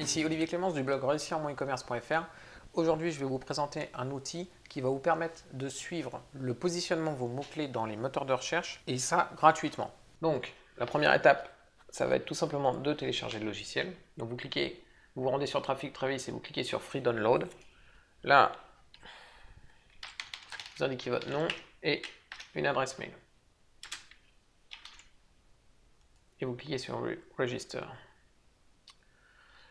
Ici Olivier Clémence du blog réussir-mon-e-commerce.fr. Aujourd'hui, je vais vous présenter un outil qui va vous permettre de suivre le positionnement de vos mots-clés dans les moteurs de recherche et ça gratuitement. Donc, la première étape, ça va être tout simplement de télécharger le logiciel. Donc, vous vous rendez sur Traffic Travis et vous cliquez sur Free Download. Là, vous indiquez votre nom et une adresse mail. Et vous cliquez sur Register.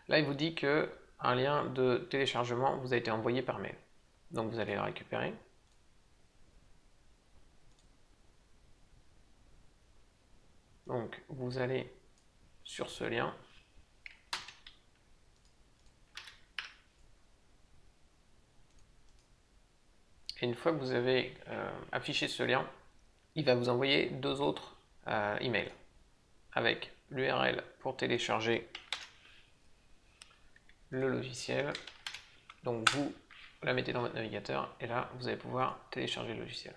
Là, il vous dit que un lien de téléchargement vous a été envoyé par mail. Donc vous allez le récupérer. Donc vous allez sur ce lien. Et une fois que vous avez affiché ce lien, il va vous envoyer deux autres emails avec l'URL pour télécharger le logiciel. Donc vous la mettez dans votre navigateur et là vous allez pouvoir télécharger le logiciel.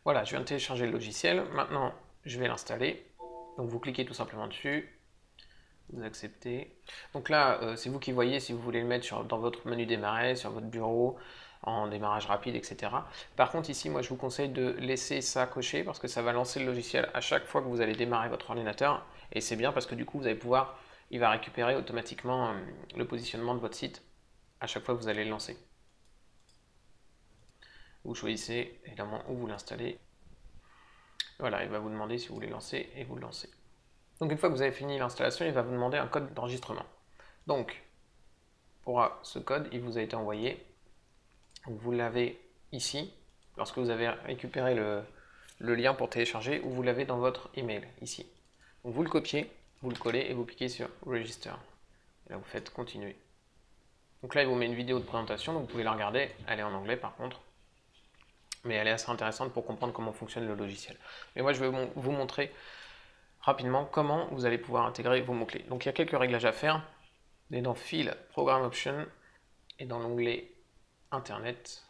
Voilà, je viens de télécharger le logiciel. Maintenant je vais l'installer. Donc vous cliquez tout simplement dessus, vous acceptez. Donc là c'est vous qui voyez si vous voulez le mettre dans votre menu démarrer, sur votre bureau, en démarrage rapide, etc. Par contre ici moi je vous conseille de laisser ça coché parce que ça va lancer le logiciel à chaque fois que vous allez démarrer votre ordinateur et c'est bien parce que du coup vous allez pouvoir, il va récupérer automatiquement le positionnement de votre site à chaque fois que vous allez le lancer. Vous choisissez évidemment où vous l'installez. Voilà, il va vous demander si vous voulez lancer et vous le lancez. Donc une fois que vous avez fini l'installation, il va vous demander un code d'enregistrement. Donc pour ce code, il vous a été envoyé. Vous l'avez ici, lorsque vous avez récupéré le lien pour télécharger, ou vous l'avez dans votre email ici. Donc vous le copiez, vous le collez et vous cliquez sur Register. Et là vous faites continuer. Donc là il vous met une vidéo de présentation, donc vous pouvez la regarder, elle est en anglais par contre. Mais elle est assez intéressante pour comprendre comment fonctionne le logiciel. Mais moi je vais vous montrer rapidement comment vous allez pouvoir intégrer vos mots-clés. Donc il y a quelques réglages à faire. Vous allez dans File, Program Option, et dans l'onglet Internet,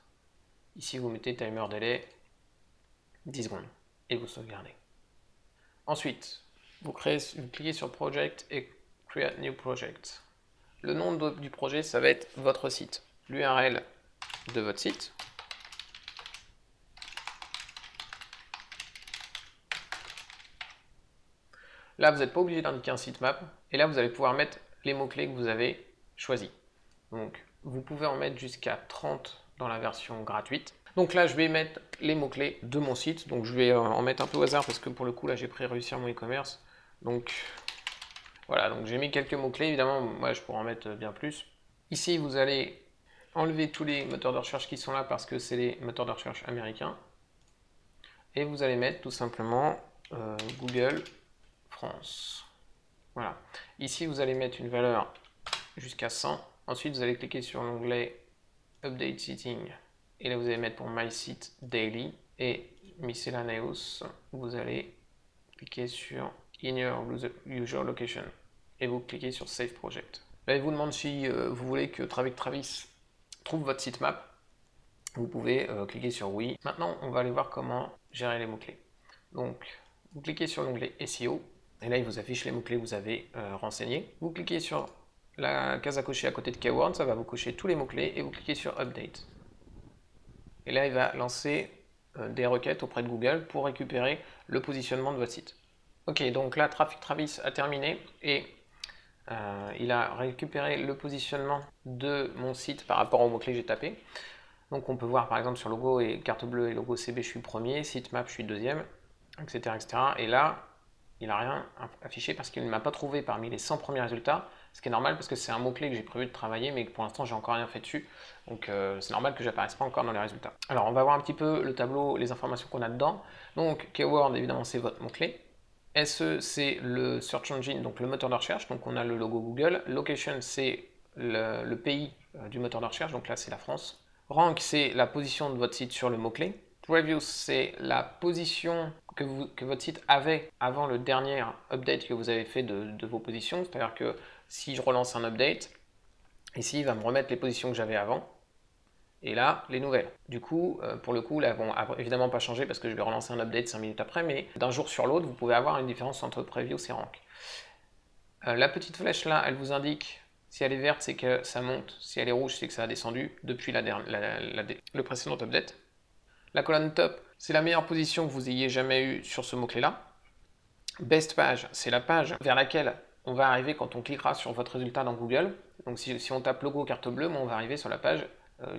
ici vous mettez Timer Delay 10 secondes et vous sauvegardez. Ensuite, vous cliquez sur Project et Create New Project. Le nom du projet, ça va être votre site, l'URL de votre site. Là, vous n'êtes pas obligé d'indiquer un sitemap. Et là, vous allez pouvoir mettre les mots-clés que vous avez choisis. Donc, vous pouvez en mettre jusqu'à 30 dans la version gratuite. Donc là, je vais mettre les mots-clés de mon site. Donc, je vais en mettre un peu au hasard parce que pour le coup, là, j'ai pris réussir mon e-commerce. Donc, voilà. Donc, j'ai mis quelques mots-clés. Évidemment, moi, je pourrais en mettre bien plus. Ici, vous allez enlever tous les moteurs de recherche qui sont là parce que c'est les moteurs de recherche américains. Et vous allez mettre tout simplement Google France. Voilà. Ici, vous allez mettre une valeur jusqu'à 100. Ensuite, vous allez cliquer sur l'onglet Update Setting. Et là, vous allez mettre pour My Site Daily. Et Miscellaneous, vous allez cliquer sur In Your Usual Location. Et vous cliquez sur Save Project. Là, il vous demande si vous voulez que Traffic Travis trouve votre sitemap. Vous pouvez cliquer sur Oui. Maintenant, on va aller voir comment gérer les mots-clés. Donc, vous cliquez sur l'onglet SEO. Et là, il vous affiche les mots-clés que vous avez renseignés. Vous cliquez sur la case à cocher à côté de Keyword, ça va vous cocher tous les mots-clés et vous cliquez sur Update. Et là, il va lancer des requêtes auprès de Google pour récupérer le positionnement de votre site. Ok, donc là, Traffic Travis a terminé et il a récupéré le positionnement de mon site par rapport aux mots-clés que j'ai tapés. Donc on peut voir par exemple sur logo et carte bleue et logo CB, je suis premier, sitemap, je suis deuxième, etc., etc. Et là, il n'a rien affiché parce qu'il ne m'a pas trouvé parmi les 100 premiers résultats, ce qui est normal parce que c'est un mot-clé que j'ai prévu de travailler mais que pour l'instant j'ai encore rien fait dessus, donc c'est normal que j'apparaisse pas encore dans les résultats. Alors on va voir un petit peu le tableau, les informations qu'on a dedans. Donc keyword évidemment c'est votre mot-clé, SE c'est le search engine, donc le moteur de recherche, donc on a le logo Google, location c'est le pays du moteur de recherche, donc là c'est la France, rank c'est la position de votre site sur le mot-clé, Previews, c'est la position que votre site avait avant le dernier update que vous avez fait de vos positions. C'est-à-dire que si je relance un update, ici, il va me remettre les positions que j'avais avant. Et là, les nouvelles. Du coup, pour le coup, là, elles vont évidemment pas changer parce que je vais relancer un update 5 minutes après, mais d'un jour sur l'autre, vous pouvez avoir une différence entre Previews et Rank. La petite flèche là, elle vous indique Si elle est verte, c'est que ça monte. Si elle est rouge, c'est que ça a descendu depuis le précédent update. La colonne top, c'est la meilleure position que vous ayez jamais eue sur ce mot-clé-là. Best page, c'est la page vers laquelle on va arriver quand on cliquera sur votre résultat dans Google. Donc si on tape logo carte bleue, on va arriver sur la page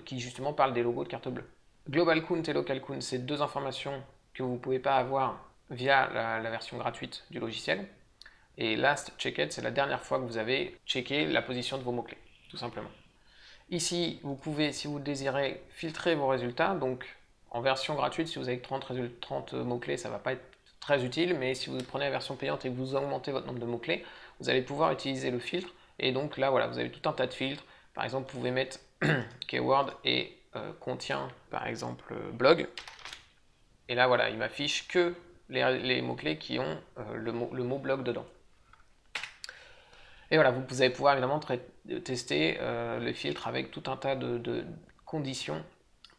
qui justement parle des logos de carte bleue. Global count et local count, c'est deux informations que vous ne pouvez pas avoir via la version gratuite du logiciel. Et last checked, c'est la dernière fois que vous avez checké la position de vos mots-clés, tout simplement. Ici, vous pouvez, si vous désirez, filtrer vos résultats. Donc, en version gratuite, si vous avez 30 mots-clés, ça ne va pas être très utile. Mais si vous prenez la version payante et que vous augmentez votre nombre de mots-clés, vous allez pouvoir utiliser le filtre. Et donc là, voilà, vous avez tout un tas de filtres. Par exemple, vous pouvez mettre keyword et contient, par exemple, blog. Et là, voilà, il m'affiche que les mots-clés qui ont le mot blog dedans. Et voilà, vous allez pouvoir évidemment tester le filtre avec tout un tas de conditions.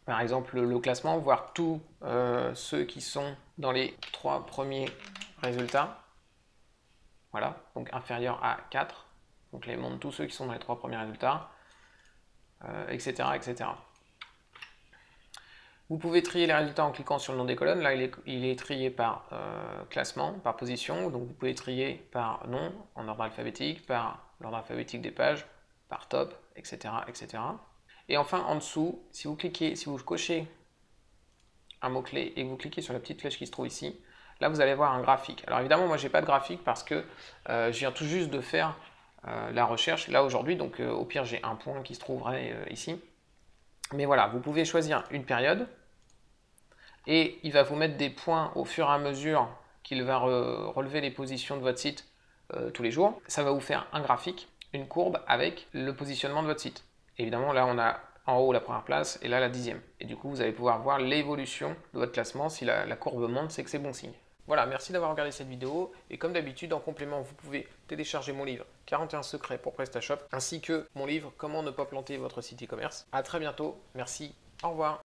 Par exemple, le classement, voir tous ceux qui sont dans les 3 premiers résultats. Voilà, donc inférieur à 4. Donc là, il montre tous ceux qui sont dans les 3 premiers résultats, etc., etc. Vous pouvez trier les résultats en cliquant sur le nom des colonnes. Là, il est trié par classement, par position. Donc, vous pouvez trier par nom, en ordre alphabétique, par l'ordre alphabétique des pages, par top, etc., etc. Et enfin, en dessous, si vous cochez un mot-clé et que vous cliquez sur la petite flèche qui se trouve ici, là, vous allez voir un graphique. Alors, évidemment, moi, je n'ai pas de graphique parce que je viens tout juste de faire la recherche, là, aujourd'hui. Donc, au pire, j'ai un point qui se trouverait ici. Mais voilà, vous pouvez choisir une période. Et il va vous mettre des points au fur et à mesure qu'il va relever les positions de votre site tous les jours. Ça va vous faire un graphique, une courbe avec le positionnement de votre site. Évidemment, là, on a en haut la première place et là la 10e. Et du coup, vous allez pouvoir voir l'évolution de votre classement. Si la courbe monte, c'est que c'est bon signe. Voilà, merci d'avoir regardé cette vidéo. Et comme d'habitude, en complément, vous pouvez télécharger mon livre 41 secrets pour PrestaShop, ainsi que mon livre Comment ne pas planter votre site e-commerce. À très bientôt. Merci. Au revoir.